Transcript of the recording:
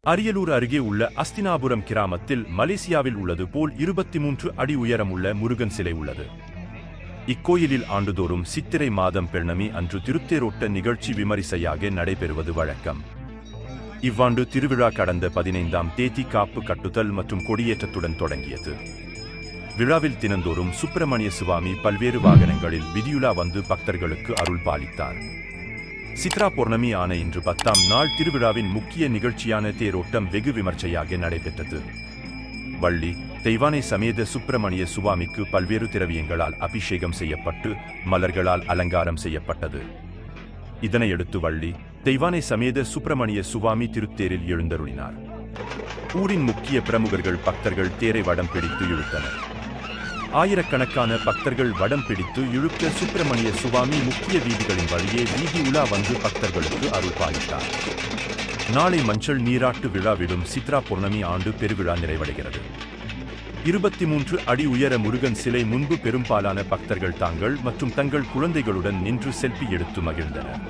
அரியலூர் அருகே உள்ள அஸ்தினாபுரம் கிராமத்தில் மலேசியாவில் உள்ளது போல் 23 அடி உயரமுள்ள முருகன் சிலை உள்ளது. இக்கோயிலில் ஆண்டுதோறும் சித்திரை மாதம் பௌர்ணமி அன்று திருத்தேரோட்ட நிகழ்ச்சி விமரிசையாக நடைபெறுவது வழக்கம். இவ்வாண்டு திருவிழா கடந்த 15ஆம் தேதி காப்பு கட்டுதல் மற்றும் கொடியேற்றத்துடன் தொடங்கியது. விழாவில் தினந்தோறும் சுப்பிரமணிய சுவாமி பல்வேறு வாகனங்களில் விதியுலா வந்து பக்தர்களுக்கு அருள் பாலித்தார். சித்ரா பௌர்ணமி ஆன இன்று 10ஆம் நாள் திருவிழாவின் முக்கிய நிகழ்ச்சியான தேரோட்டம் வெகு விமர்சையாக நடைபெற்றது. வள்ளி தெய்வானை சமேத சுப்பிரமணிய சுவாமிக்கு பல்வேறு திரவியங்களால் அபிஷேகம் செய்யப்பட்டு மலர்களால் அலங்காரம் செய்யப்பட்டது. இதனையடுத்து வள்ளி தெய்வானை சமேத சுப்பிரமணிய சுவாமி திருத்தேரில் எழுந்தருளினார். ஊரின் முக்கிய பிரமுகர்கள் பக்தர்கள் தேரை வடம் பிடித்து இழுத்தனர். ஆயிரக்கணக்கான பக்தர்கள் வடம் பிடித்து இழுக்க சுப்பிரமணிய சுவாமி முக்கிய வீதிகளின் வழியே வீதி உலா வந்து பக்தர்களுக்கு அருள் பாலித்தார். நாளை மஞ்சள் நீராட்டு விழாவிடும் சித்ரா பௌர்ணமி ஆண்டு பெருவிழா நிறைவடைகிறது. 23 அடி உயர முருகன் சிலை முன்பு பெரும்பாலான பக்தர்கள் தாங்கள் மற்றும் தங்கள் குழந்தைகளுடன் நின்று செல்ஃபி எடுத்து மகிழ்ந்தனர்.